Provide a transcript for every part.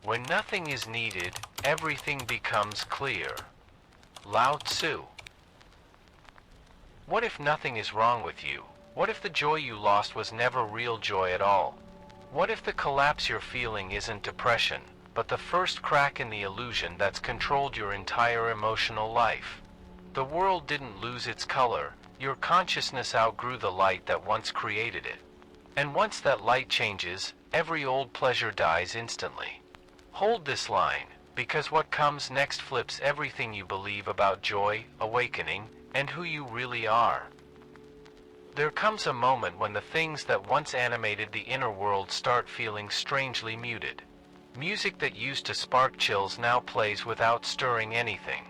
When nothing is needed, everything becomes clear. Lao Tzu. What if nothing is wrong with you? What if the joy you lost was never real joy at all? What if the collapse you're feeling isn't depression, but the first crack in the illusion that's controlled your entire emotional life? The world didn't lose its color, your consciousness outgrew the light that once created it. And once that light changes, every old pleasure dies instantly. Hold this line, because what comes next flips everything you believe about joy, awakening, and who you really are. There comes a moment when the things that once animated the inner world start feeling strangely muted. Music that used to spark chills now plays without stirring anything.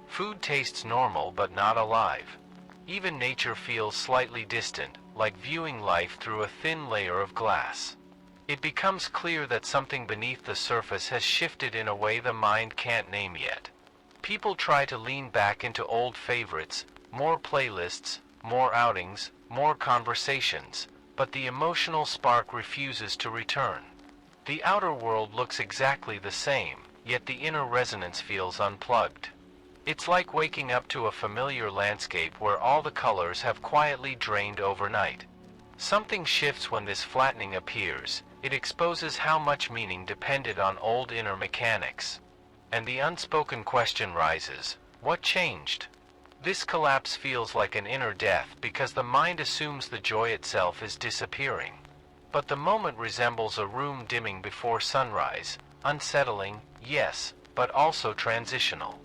Food tastes normal but not alive. Even nature feels slightly distant, like viewing life through a thin layer of glass. It becomes clear that something beneath the surface has shifted in a way the mind can't name yet. People try to lean back into old favorites, more playlists, more outings, more conversations, but the emotional spark refuses to return. The outer world looks exactly the same, yet the inner resonance feels unplugged. It's like waking up to a familiar landscape where all the colors have quietly drained overnight. Something shifts when this flattening appears. It exposes how much meaning depended on old inner mechanics. And the unspoken question rises, what changed? This collapse feels like an inner death because the mind assumes the joy itself is disappearing. But the moment resembles a room dimming before sunrise, unsettling, yes, but also transitional.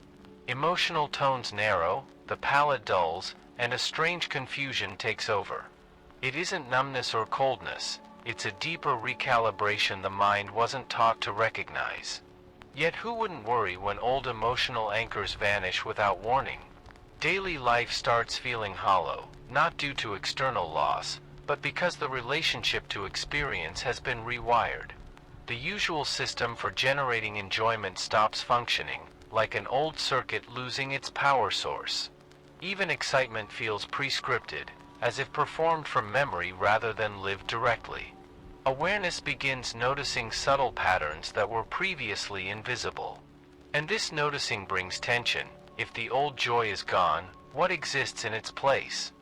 Emotional tones narrow, the palate dulls, and a strange confusion takes over. It isn't numbness or coldness, it's a deeper recalibration the mind wasn't taught to recognize. Yet who wouldn't worry when old emotional anchors vanish without warning? Daily life starts feeling hollow, not due to external loss, but because the relationship to experience has been rewired. The usual system for generating enjoyment stops functioning, like an old circuit losing its power source. Even excitement feels prescripted, as if performed from memory rather than lived directly. Awareness begins noticing subtle patterns that were previously invisible. And this noticing brings tension. If the old joy is gone, what exists in its place?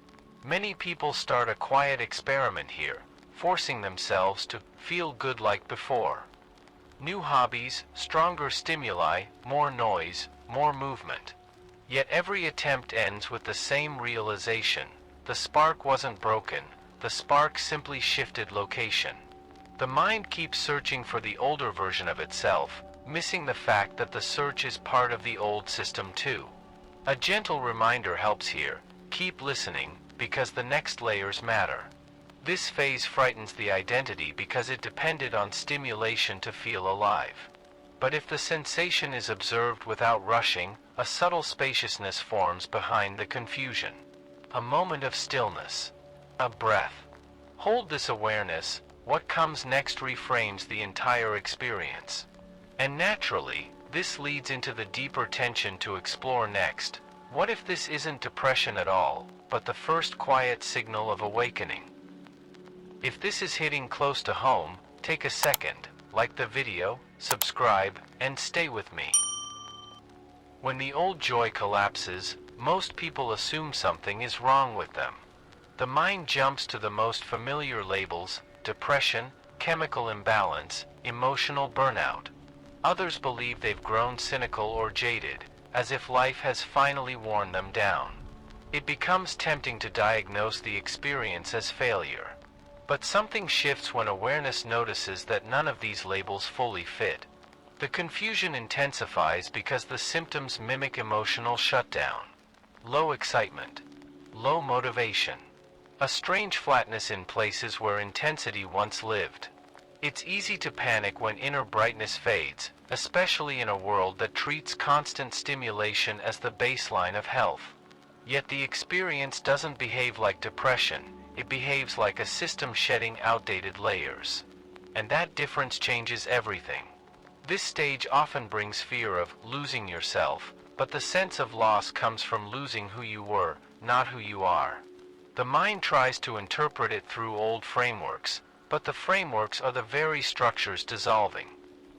Many people start a quiet experiment here, forcing themselves to feel good like before. New hobbies, stronger stimuli, more noise, more movement. Yet every attempt ends with the same realization. The spark wasn't broken, the spark simply shifted location. The mind keeps searching for the older version of itself, missing the fact that the search is part of the old system too. A gentle reminder helps here, keep listening, because the next layers matter. This phase frightens the identity because it depended on stimulation to feel alive. But if the sensation is observed without rushing, a subtle spaciousness forms behind the confusion. A moment of stillness. A breath. Hold this awareness, what comes next reframes the entire experience. And naturally, this leads into the deeper tension to explore next. What if this isn't depression at all, but the first quiet signal of awakening? If this is hitting close to home, take a second, like the video, subscribe, and stay with me. When the old joy collapses, most people assume something is wrong with them. The mind jumps to the most familiar labels: depression, chemical imbalance, emotional burnout. Others believe they've grown cynical or jaded, as if life has finally worn them down. It becomes tempting to diagnose the experience as failure. But something shifts when awareness notices that none of these labels fully fit. The confusion intensifies because the symptoms mimic emotional shutdown. Low excitement. Low motivation. A strange flatness in places where intensity once lived. It's easy to panic when inner brightness fades, especially in a world that treats constant stimulation as the baseline of health. Yet the experience doesn't behave like depression, it behaves like a system shedding outdated layers. And that difference changes everything. This stage often brings fear of losing yourself, but the sense of loss comes from losing who you were, not who you are. The mind tries to interpret it through old frameworks, but the frameworks are the very structures dissolving.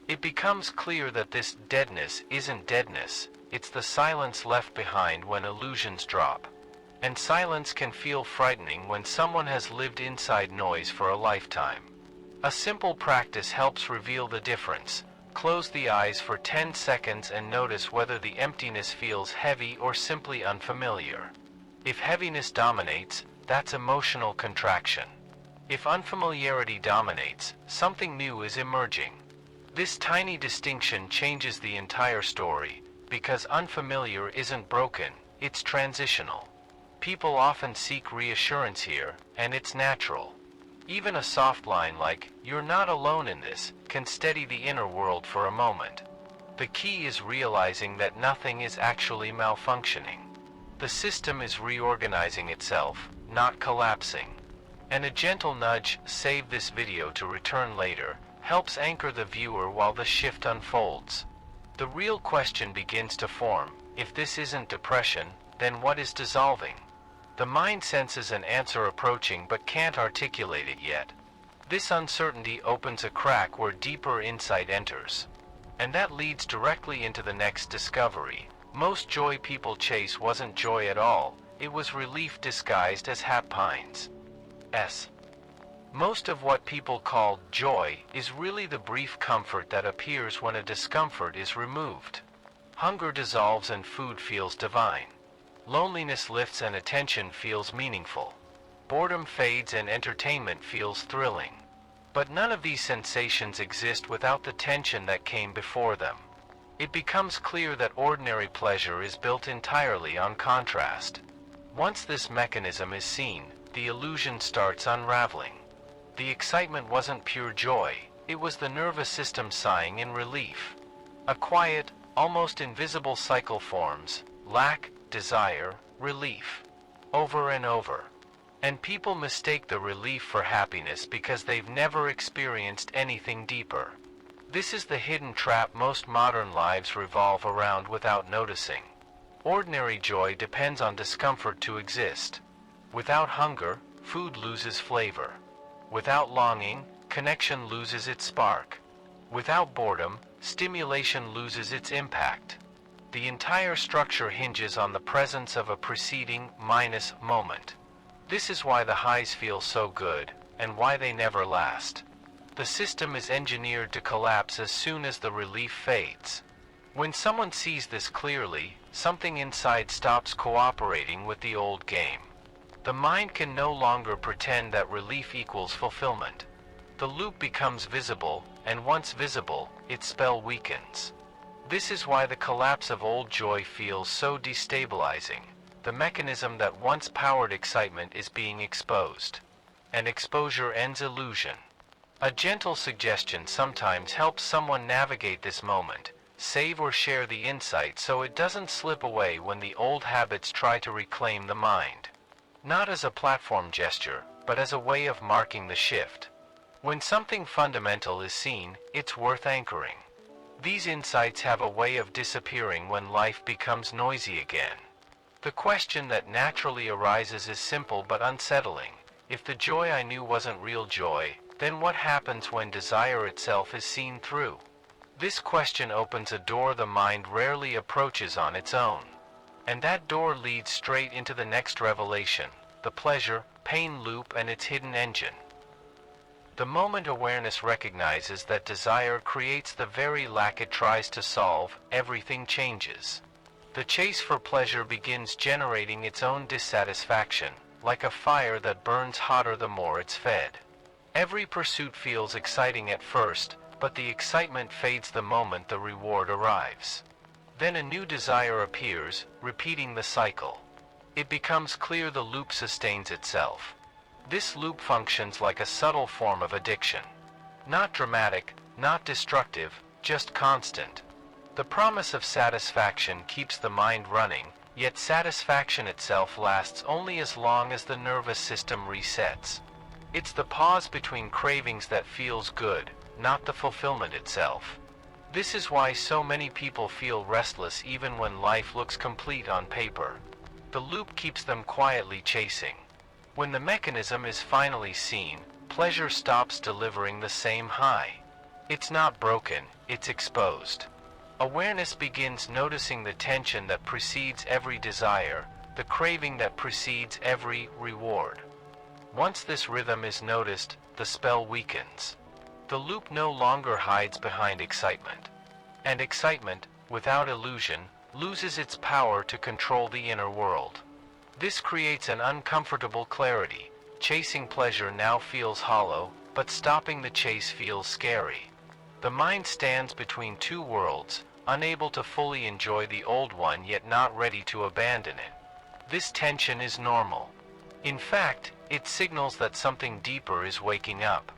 It becomes clear that this deadness isn't deadness, it's the silence left behind when illusions drop. And silence can feel frightening when someone has lived inside noise for a lifetime. A simple practice helps reveal the difference. Close the eyes for 10 seconds and notice whether the emptiness feels heavy or simply unfamiliar. If heaviness dominates, that's emotional contraction. If unfamiliarity dominates, something new is emerging. This tiny distinction changes the entire story, because unfamiliar isn't broken, it's transitional. People often seek reassurance here, and it's natural. Even a soft line like, "You're not alone in this," can steady the inner world for a moment. The key is realizing that nothing is actually malfunctioning. The system is reorganizing itself, not collapsing. And a gentle nudge, "Save this video to return later," helps anchor the viewer while the shift unfolds. The real question begins to form: if this isn't depression, then what is dissolving? The mind senses an answer approaching but can't articulate it yet. This uncertainty opens a crack where deeper insight enters. And that leads directly into the next discovery. Most joy people chase wasn't joy at all, it was relief disguised as happenings. Most of what people call joy is really the brief comfort that appears when a discomfort is removed. Hunger dissolves and food feels divine. Loneliness lifts and attention feels meaningful. Boredom fades and entertainment feels thrilling. But none of these sensations exist without the tension that came before them. It becomes clear that ordinary pleasure is built entirely on contrast. Once this mechanism is seen, the illusion starts unraveling. The excitement wasn't pure joy, it was the nervous system sighing in relief. A quiet, almost invisible cycle forms: lack, desire, relief. Over and over. And people mistake the relief for happiness because they've never experienced anything deeper. This is the hidden trap most modern lives revolve around without noticing. Ordinary joy depends on discomfort to exist. Without hunger, food loses flavor. Without longing, connection loses its spark. Without boredom, stimulation loses its impact. The entire structure hinges on the presence of a preceding, minus moment. This is why the highs feel so good, and why they never last. The system is engineered to collapse as soon as the relief fades. When someone sees this clearly, something inside stops cooperating with the old game. The mind can no longer pretend that relief equals fulfillment. The loop becomes visible, and once visible, its spell weakens. This is why the collapse of old joy feels so destabilizing. The mechanism that once powered excitement is being exposed. And exposure ends illusion. A gentle suggestion sometimes helps someone navigate this moment. Save or share the insight so it doesn't slip away when the old habits try to reclaim the mind. Not as a platform gesture, but as a way of marking the shift. When something fundamental is seen, it's worth anchoring. These insights have a way of disappearing when life becomes noisy again. The question that naturally arises is simple but unsettling. If the joy I knew wasn't real joy, then what happens when desire itself is seen through? This question opens a door the mind rarely approaches on its own. And that door leads straight into the next revelation, the pleasure-pain loop and its hidden engine. The moment awareness recognizes that desire creates the very lack it tries to solve, everything changes. The chase for pleasure begins generating its own dissatisfaction, like a fire that burns hotter the more it's fed. Every pursuit feels exciting at first, but the excitement fades the moment the reward arrives. Then a new desire appears, repeating the cycle. It becomes clear the loop sustains itself. This loop functions like a subtle form of addiction. Not dramatic, not destructive, just constant. The promise of satisfaction keeps the mind running, yet satisfaction itself lasts only as long as the nervous system resets. It's the pause between cravings that feels good, not the fulfillment itself. This is why so many people feel restless even when life looks complete on paper. The loop keeps them quietly chasing. When the mechanism is finally seen, pleasure stops delivering the same high. It's not broken, it's exposed. Awareness begins noticing the tension that precedes every desire, the craving that precedes every reward. Once this rhythm is noticed, the spell weakens. The loop no longer hides behind excitement. And excitement, without illusion, loses its power to control the inner world. This creates an uncomfortable clarity. Chasing pleasure now feels hollow, but stopping the chase feels scary. The mind stands between two worlds, unable to fully enjoy the old one yet not ready to abandon it. This tension is normal. In fact, it signals that something deeper is waking up.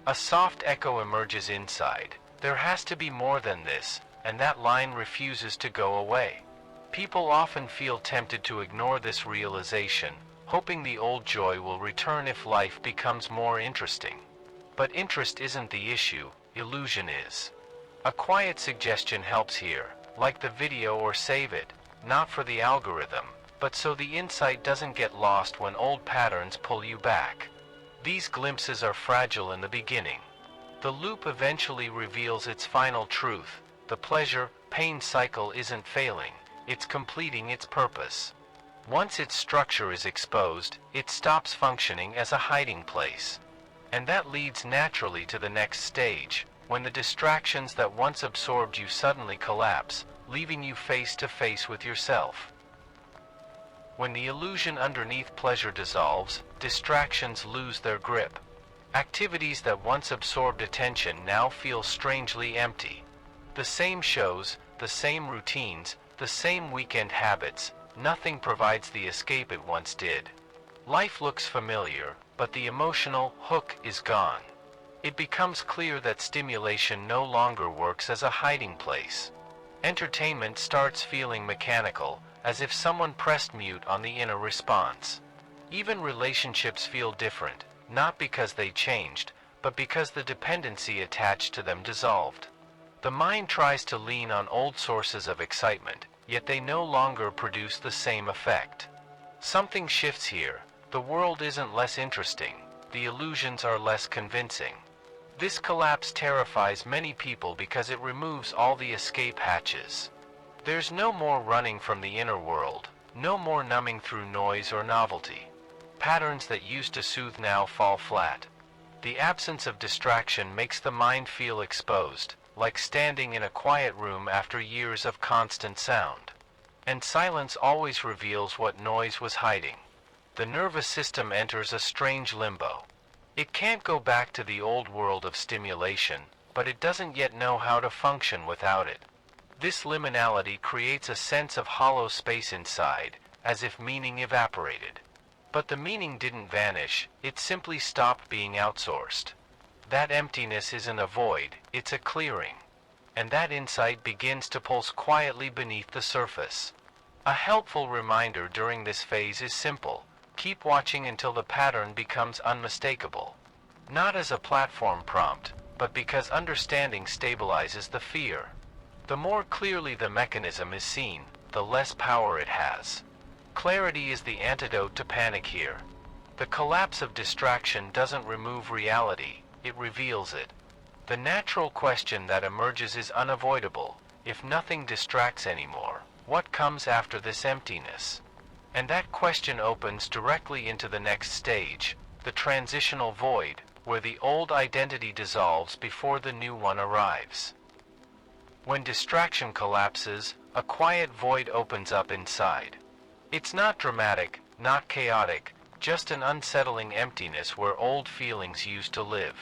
A soft echo emerges inside. There has to be more than this, and that line refuses to go away. People often feel tempted to ignore this realization, hoping the old joy will return if life becomes more interesting. But interest isn't the issue, illusion is. A quiet suggestion helps here, like the video or save it, not for the algorithm, but so the insight doesn't get lost when old patterns pull you back. These glimpses are fragile in the beginning. The loop eventually reveals its final truth. The pleasure-pain cycle isn't failing, it's completing its purpose. Once its structure is exposed, it stops functioning as a hiding place. And that leads naturally to the next stage, when the distractions that once absorbed you suddenly collapse, leaving you face to face with yourself. When the illusion underneath pleasure dissolves, distractions lose their grip. Activities that once absorbed attention now feel strangely empty. The same shows, the same routines, the same weekend habits, nothing provides the escape it once did. Life looks familiar, but the emotional hook is gone. It becomes clear that stimulation no longer works as a hiding place. Entertainment starts feeling mechanical, as if someone pressed mute on the inner response. Even relationships feel different, not because they changed, but because the dependency attached to them dissolved. The mind tries to lean on old sources of excitement, yet they no longer produce the same effect. Something shifts here. The world isn't less interesting, the illusions are less convincing. This collapse terrifies many people because it removes all the escape hatches. There's no more running from the inner world, no more numbing through noise or novelty. Patterns that used to soothe now fall flat. The absence of distraction makes the mind feel exposed, like standing in a quiet room after years of constant sound. And silence always reveals what noise was hiding. The nervous system enters a strange limbo. It can't go back to the old world of stimulation, but it doesn't yet know how to function without it. This liminality creates a sense of hollow space inside, as if meaning evaporated. But the meaning didn't vanish, it simply stopped being outsourced. That emptiness isn't a void, it's a clearing. And that insight begins to pulse quietly beneath the surface. A helpful reminder during this phase is simple. Keep watching until the pattern becomes unmistakable. Not as a platform prompt, but because understanding stabilizes the fear. The more clearly the mechanism is seen, the less power it has. Clarity is the antidote to panic here. The collapse of distraction doesn't remove reality, it reveals it. The natural question that emerges is unavoidable. If nothing distracts anymore, what comes after this emptiness? And that question opens directly into the next stage, the transitional void, where the old identity dissolves before the new one arrives. When distraction collapses, a quiet void opens up inside. It's not dramatic, not chaotic, just an unsettling emptiness where old feelings used to live.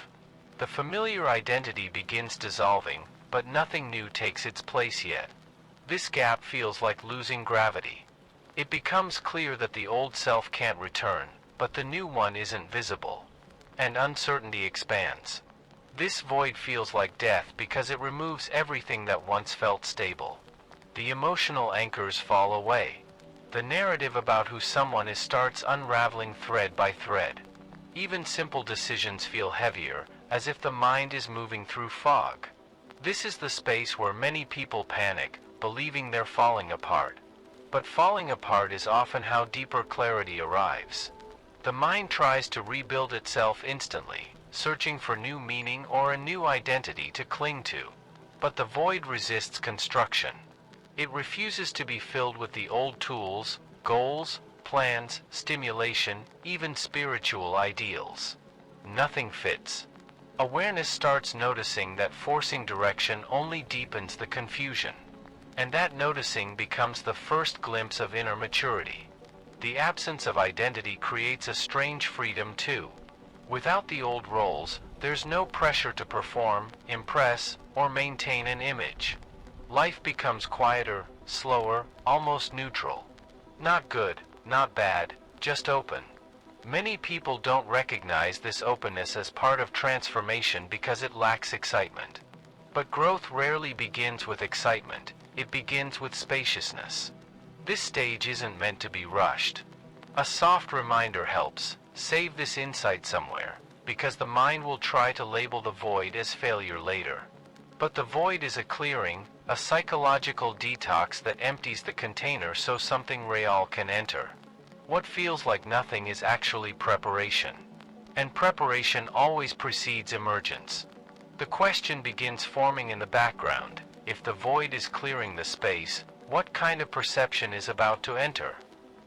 The familiar identity begins dissolving, but nothing new takes its place yet. This gap feels like losing gravity. It becomes clear that the old self can't return, but the new one isn't visible. And uncertainty expands. This void feels like death because it removes everything that once felt stable. The emotional anchors fall away. The narrative about who someone is starts unraveling thread by thread. Even simple decisions feel heavier, as if the mind is moving through fog. This is the space where many people panic, believing they're falling apart. But falling apart is often how deeper clarity arrives. The mind tries to rebuild itself instantly, searching for new meaning or a new identity to cling to. But the void resists construction. It refuses to be filled with the old tools, goals, plans, stimulation, even spiritual ideals. Nothing fits. Awareness starts noticing that forcing direction only deepens the confusion. And that noticing becomes the first glimpse of inner maturity. The absence of identity creates a strange freedom too. Without the old roles, there's no pressure to perform, impress, or maintain an image. Life becomes quieter, slower, almost neutral. Not good, not bad, just open. Many people don't recognize this openness as part of transformation because it lacks excitement. But growth rarely begins with excitement, it begins with spaciousness. This stage isn't meant to be rushed. A soft reminder helps: save this insight somewhere, because the mind will try to label the void as failure later. But the void is a clearing, a psychological detox that empties the container so something real can enter. What feels like nothing is actually preparation. And preparation always precedes emergence. The question begins forming in the background: if the void is clearing the space, what kind of perception is about to enter?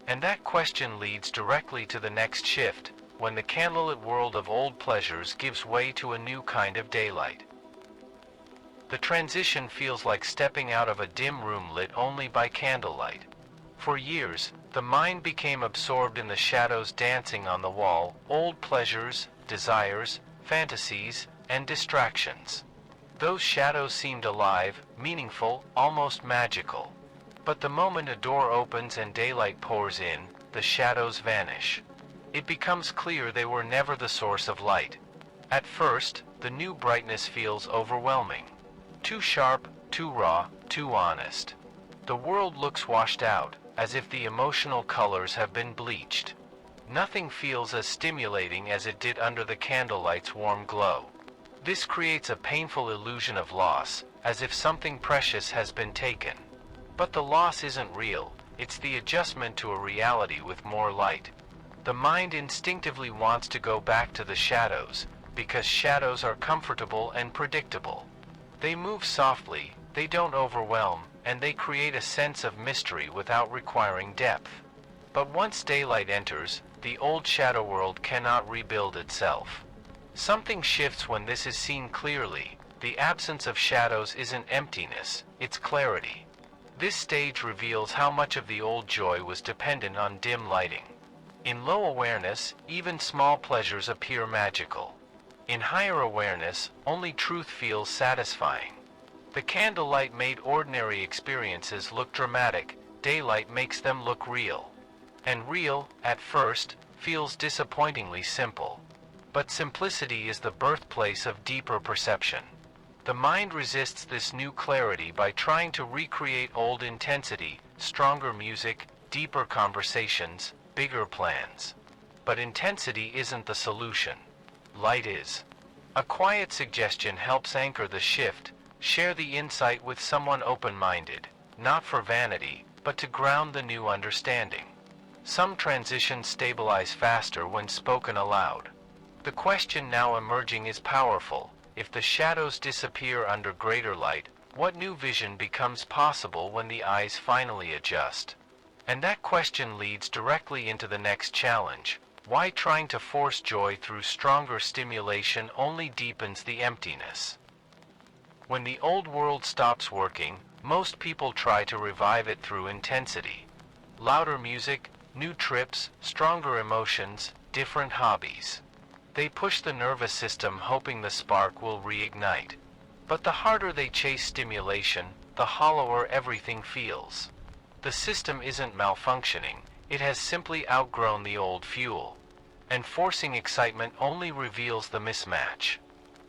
And that question leads directly to the next shift, when the candlelit world of old pleasures gives way to a new kind of daylight. The transition feels like stepping out of a dim room lit only by candlelight. For years, the mind became absorbed in the shadows dancing on the wall, old pleasures, desires, fantasies, and distractions. Those shadows seemed alive, meaningful, almost magical. But the moment a door opens and daylight pours in, the shadows vanish. It becomes clear they were never the source of light. At first, the new brightness feels overwhelming. Too sharp, too raw, too honest. The world looks washed out, as if the emotional colors have been bleached. Nothing feels as stimulating as it did under the candlelight's warm glow. This creates a painful illusion of loss, as if something precious has been taken. But the loss isn't real, it's the adjustment to a reality with more light. The mind instinctively wants to go back to the shadows, because shadows are comfortable and predictable. They move softly, they don't overwhelm, and they create a sense of mystery without requiring depth. But once daylight enters, the old shadow world cannot rebuild itself. Something shifts when this is seen clearly. The absence of shadows isn't emptiness, it's clarity. This stage reveals how much of the old joy was dependent on dim lighting. In low awareness, even small pleasures appear magical. In higher awareness, only truth feels satisfying. The candlelight made ordinary experiences look dramatic, daylight makes them look real. And real, at first, feels disappointingly simple. But simplicity is the birthplace of deeper perception. The mind resists this new clarity by trying to recreate old intensity, stronger music, deeper conversations, bigger plans. But intensity isn't the solution. Light is. A quiet suggestion helps anchor the shift. Share the insight with someone open-minded, not for vanity, but to ground the new understanding. Some transitions stabilize faster when spoken aloud. The question now emerging is powerful. If the shadows disappear under greater light, what new vision becomes possible when the eyes finally adjust? And that question leads directly into the next challenge. Why trying to force joy through stronger stimulation only deepens the emptiness? When the old world stops working, most people try to revive it through intensity. Louder music, new trips, stronger emotions, different hobbies. They push the nervous system hoping the spark will reignite. But the harder they chase stimulation, the hollower everything feels. The system isn't malfunctioning, it has simply outgrown the old fuel. And forcing excitement only reveals the mismatch.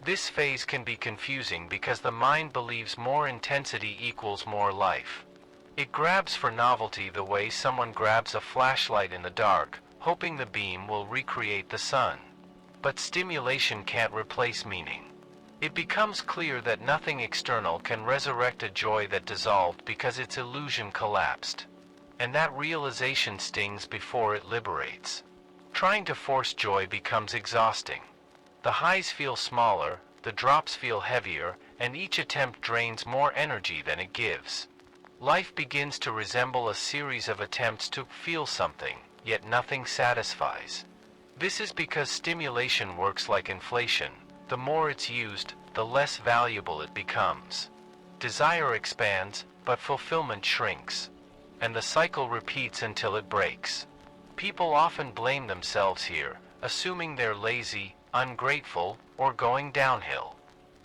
This phase can be confusing because the mind believes more intensity equals more life. It grabs for novelty the way someone grabs a flashlight in the dark, hoping the beam will recreate the sun. But stimulation can't replace meaning. It becomes clear that nothing external can resurrect a joy that dissolved because its illusion collapsed. And that realization stings before it liberates. Trying to force joy becomes exhausting. The highs feel smaller, the drops feel heavier, and each attempt drains more energy than it gives. Life begins to resemble a series of attempts to feel something, yet nothing satisfies. This is because stimulation works like inflation. The more it's used, the less valuable it becomes. Desire expands, but fulfillment shrinks. And the cycle repeats until it breaks. People often blame themselves here, assuming they're lazy, ungrateful, or going downhill.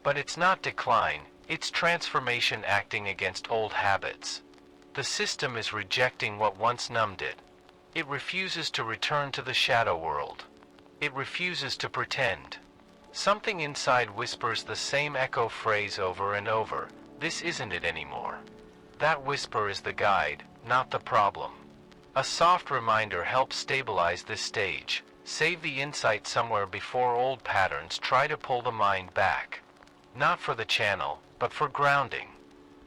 But it's not decline, it's transformation acting against old habits. The system is rejecting what once numbed it. It refuses to return to the shadow world. It refuses to pretend. Something inside whispers the same echo phrase over and over, "This isn't it anymore." That whisper is the guide, not the problem. A soft reminder helps stabilize this stage, save the insight somewhere before old patterns try to pull the mind back. Not for the channel, but for grounding.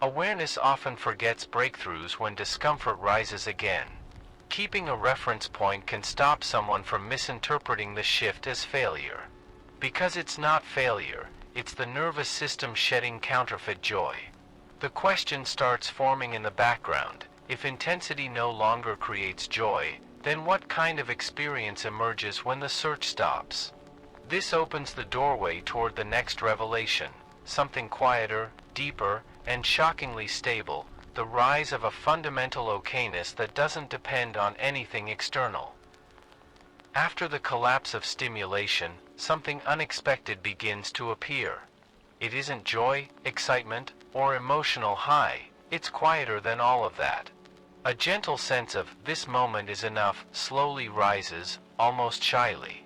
Awareness often forgets breakthroughs when discomfort rises again. Keeping a reference point can stop someone from misinterpreting the shift as failure. Because it's not failure, it's the nervous system shedding counterfeit joy. The question starts forming in the background: if intensity no longer creates joy, then what kind of experience emerges when the search stops? This opens the doorway toward the next revelation, something quieter, deeper, and shockingly stable, the rise of a fundamental okayness that doesn't depend on anything external. After the collapse of stimulation, something unexpected begins to appear. It isn't joy, excitement, or emotional high. It's quieter than all of that. A gentle sense of "this moment is enough" slowly rises, almost shyly.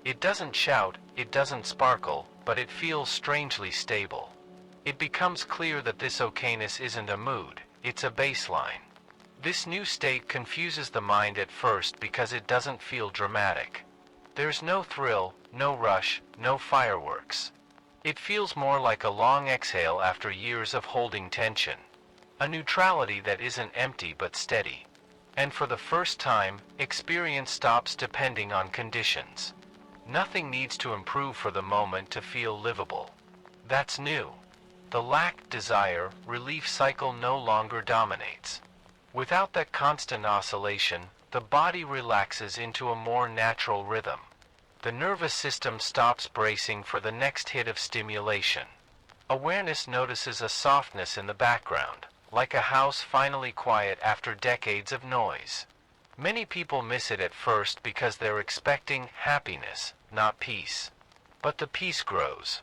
It doesn't shout, it doesn't sparkle, but it feels strangely stable. It becomes clear that this okayness isn't a mood, it's a baseline. This new state confuses the mind at first because it doesn't feel dramatic. There's no thrill, no rush, no fireworks. It feels more like a long exhale after years of holding tension. A neutrality that isn't empty but steady. And for the first time, experience stops depending on conditions. Nothing needs to improve for the moment to feel livable. That's new. The lack, desire, relief cycle no longer dominates. Without that constant oscillation, the body relaxes into a more natural rhythm. The nervous system stops bracing for the next hit of stimulation. Awareness notices a softness in the background, like a house finally quiet after decades of noise. Many people miss it at first because they're expecting happiness, not peace. But the peace grows.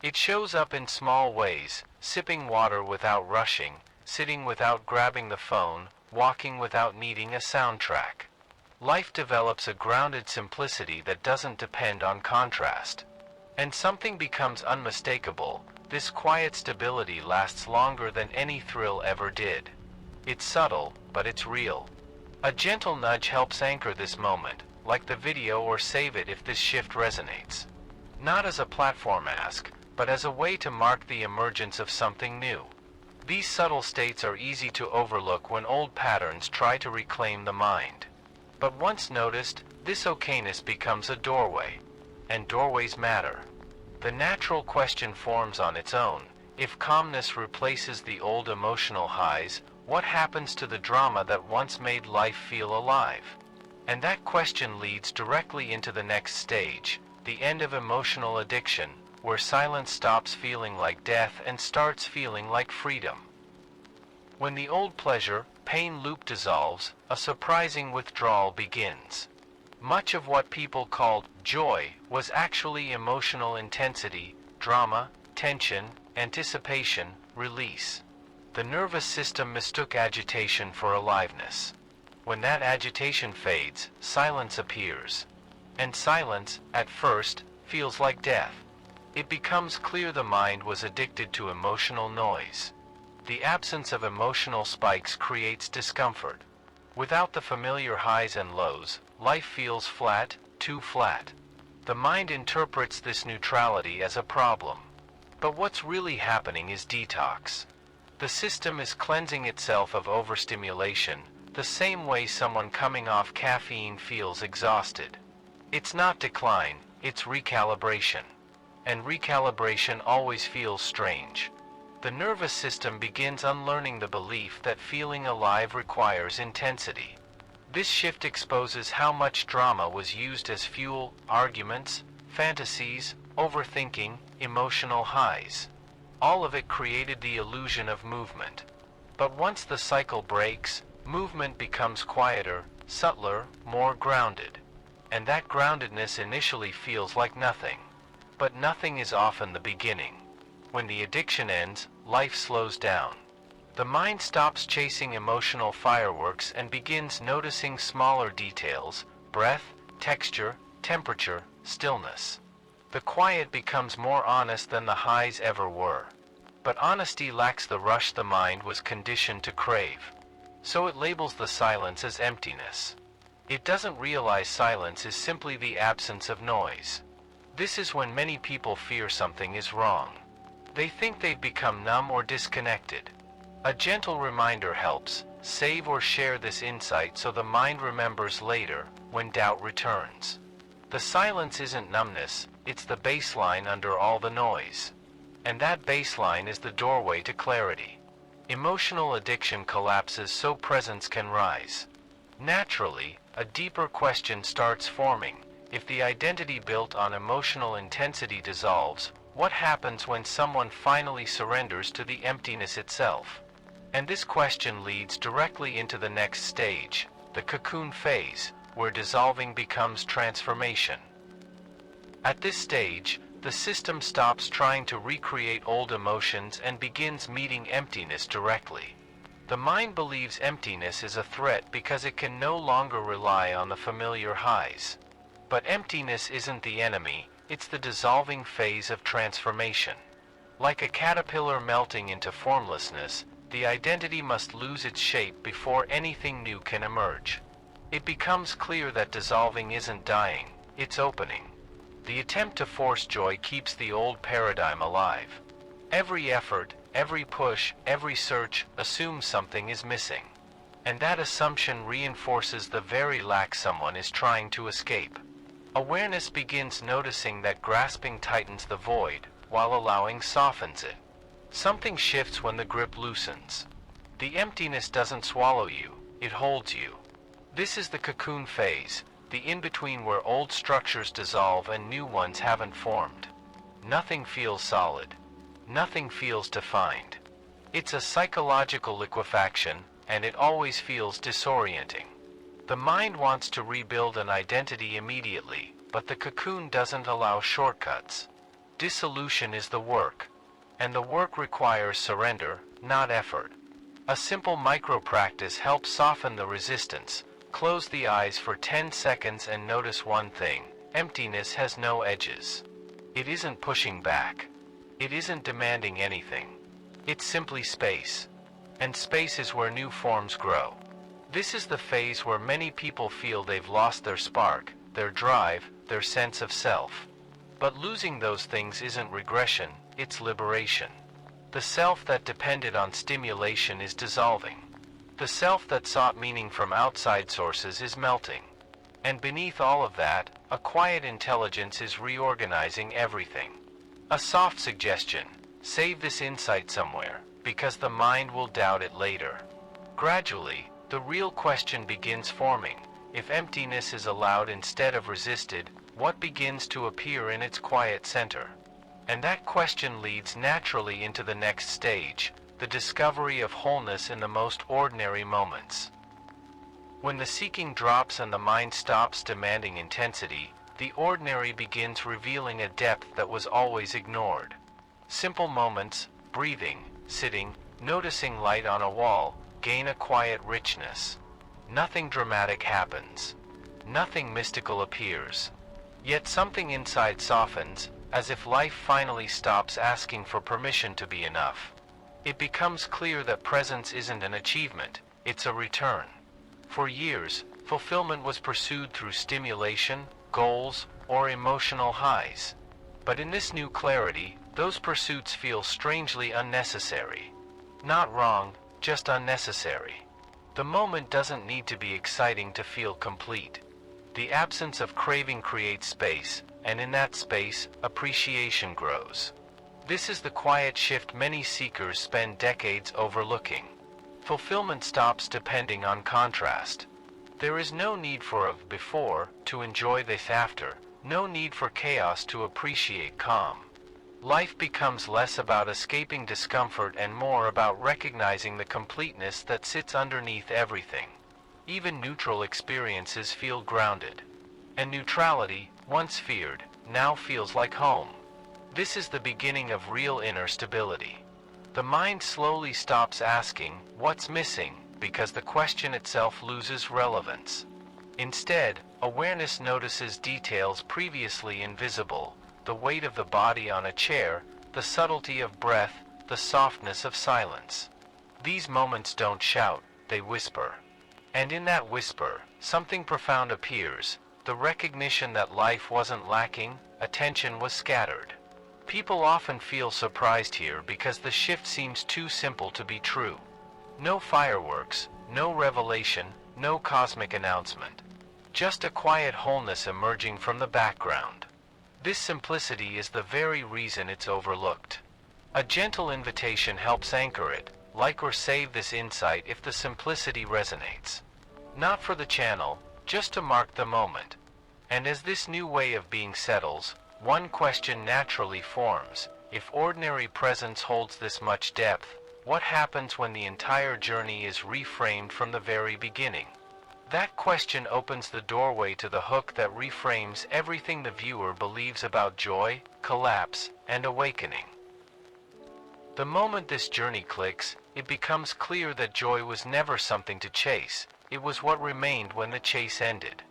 It shows up in small ways: sipping water without rushing, sitting without grabbing the phone, walking without needing a soundtrack. Life develops a grounded simplicity that doesn't depend on contrast. And something becomes unmistakable: this quiet stability lasts longer than any thrill ever did. It's subtle, but it's real. A gentle nudge helps anchor this moment, like the video, or save it if this shift resonates. Not as a platform ask, but as a way to mark the emergence of something new. These subtle states are easy to overlook when old patterns try to reclaim the mind. But once noticed, this okayness becomes a doorway. And doorways matter. The natural question forms on its own: if calmness replaces the old emotional highs, what happens to the drama that once made life feel alive? And that question leads directly into the next stage, the end of emotional addiction, where silence stops feeling like death and starts feeling like freedom. When the old pleasure-pain loop dissolves, a surprising withdrawal begins. Much of what people called joy was actually emotional intensity, drama, tension, anticipation, release. The nervous system mistook agitation for aliveness. When that agitation fades, silence appears. And silence, at first, feels like death. It becomes clear the mind was addicted to emotional noise. The absence of emotional spikes creates discomfort. Without the familiar highs and lows, life feels flat, too flat. The mind interprets this neutrality as a problem. But what's really happening is detox. The system is cleansing itself of overstimulation, the same way someone coming off caffeine feels exhausted. It's not decline, it's recalibration. And recalibration always feels strange. The nervous system begins unlearning the belief that feeling alive requires intensity. This shift exposes how much drama was used as fuel: arguments, fantasies, overthinking, emotional highs. All of it created the illusion of movement. But once the cycle breaks, movement becomes quieter, subtler, more grounded. And that groundedness initially feels like nothing. But nothing is often the beginning. When the addiction ends, life slows down. The mind stops chasing emotional fireworks and begins noticing smaller details: breath, texture, temperature, stillness. The quiet becomes more honest than the highs ever were. But honesty lacks the rush the mind was conditioned to crave. So it labels the silence as emptiness. It doesn't realize silence is simply the absence of noise. This is when many people fear something is wrong. They think they've become numb or disconnected. A gentle reminder helps: save or share this insight so the mind remembers later, when doubt returns. The silence isn't numbness, it's the baseline under all the noise. And that baseline is the doorway to clarity. Emotional addiction collapses so presence can rise. Naturally, a deeper question starts forming. If the identity built on emotional intensity dissolves, what happens when someone finally surrenders to the emptiness itself? And this question leads directly into the next stage, the cocoon phase, where dissolving becomes transformation. At this stage, the system stops trying to recreate old emotions and begins meeting emptiness directly. The mind believes emptiness is a threat because it can no longer rely on the familiar highs. But emptiness isn't the enemy, it's the dissolving phase of transformation. Like a caterpillar melting into formlessness, the identity must lose its shape before anything new can emerge. It becomes clear that dissolving isn't dying, it's opening. The attempt to force joy keeps the old paradigm alive. Every effort, every push, every search assumes something is missing. And that assumption reinforces the very lack someone is trying to escape. Awareness begins noticing that grasping tightens the void, while allowing softens it. Something shifts when the grip loosens. The emptiness doesn't swallow you, it holds you. This is the cocoon phase, the in-between where old structures dissolve and new ones haven't formed. Nothing feels solid. Nothing feels defined. It's a psychological liquefaction, and it always feels disorienting. The mind wants to rebuild an identity immediately, but the cocoon doesn't allow shortcuts. Dissolution is the work, and the work requires surrender, not effort. A simple micro-practice helps soften the resistance. Close the eyes for 10 seconds and notice one thing: emptiness has no edges. It isn't pushing back. It isn't demanding anything. It's simply space. And space is where new forms grow. This is the phase where many people feel they've lost their spark, their drive, their sense of self. But losing those things isn't regression, it's liberation. The self that depended on stimulation is dissolving. The self that sought meaning from outside sources is melting. And beneath all of that, a quiet intelligence is reorganizing everything. A soft suggestion: save this insight somewhere, because the mind will doubt it later. Gradually, the real question begins forming. If emptiness is allowed instead of resisted, what begins to appear in its quiet center? And that question leads naturally into the next stage, the discovery of wholeness in the most ordinary moments. When the seeking drops and the mind stops demanding intensity, the ordinary begins revealing a depth that was always ignored. Simple moments, breathing, sitting, noticing light on a wall, gain a quiet richness. Nothing dramatic happens. Nothing mystical appears. Yet something inside softens, as if life finally stops asking for permission to be enough. It becomes clear that presence isn't an achievement, it's a return. For years, fulfillment was pursued through stimulation, goals, or emotional highs. But in this new clarity, those pursuits feel strangely unnecessary. Not wrong, just unnecessary. The moment doesn't need to be exciting to feel complete. The absence of craving creates space, and in that space, appreciation grows. This is the quiet shift many seekers spend decades overlooking. Fulfillment stops depending on contrast. There is no need for a before to enjoy this after, no need for chaos to appreciate calm. Life becomes less about escaping discomfort and more about recognizing the completeness that sits underneath everything. Even neutral experiences feel grounded. And neutrality, once feared, now feels like home. This is the beginning of real inner stability. The mind slowly stops asking, "What's missing?" because the question itself loses relevance. Instead, awareness notices details previously invisible: the weight of the body on a chair, the subtlety of breath, the softness of silence. These moments don't shout, they whisper. And in that whisper, something profound appears, the recognition that life wasn't lacking, attention was scattered. People often feel surprised here because the shift seems too simple to be true. No fireworks, no revelation, no cosmic announcement. Just a quiet wholeness emerging from the background. This simplicity is the very reason it's overlooked. A gentle invitation helps anchor it, like or save this insight if the simplicity resonates. Not for the channel, just to mark the moment. And as this new way of being settles, one question naturally forms: if ordinary presence holds this much depth, what happens when the entire journey is reframed from the very beginning? That question opens the doorway to the hook that reframes everything the viewer believes about joy, collapse, and awakening. The moment this journey clicks, it becomes clear that joy was never something to chase. It was what remained when the chase ended.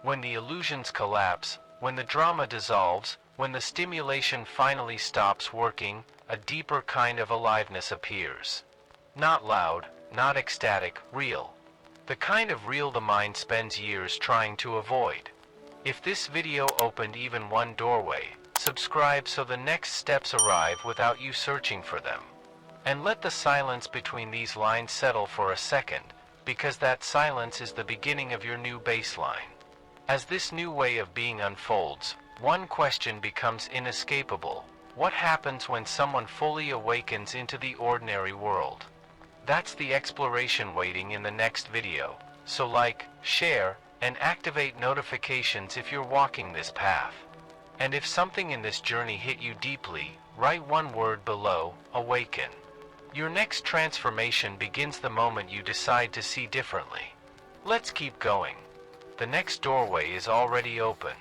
When the illusions collapse, when the drama dissolves, when the stimulation finally stops working, a deeper kind of aliveness appears. Not loud, not ecstatic, real. The kind of real the mind spends years trying to avoid. If this video opened even one doorway, subscribe so the next steps arrive without you searching for them. And let the silence between these lines settle for a second, because that silence is the beginning of your new baseline. As this new way of being unfolds, one question becomes inescapable: what happens when someone fully awakens into the ordinary world? That's the exploration waiting in the next video, so like, share, and activate notifications if you're walking this path. And if something in this journey hit you deeply, write one word below: awaken. Your next transformation begins the moment you decide to see differently. Let's keep going. The next doorway is already open.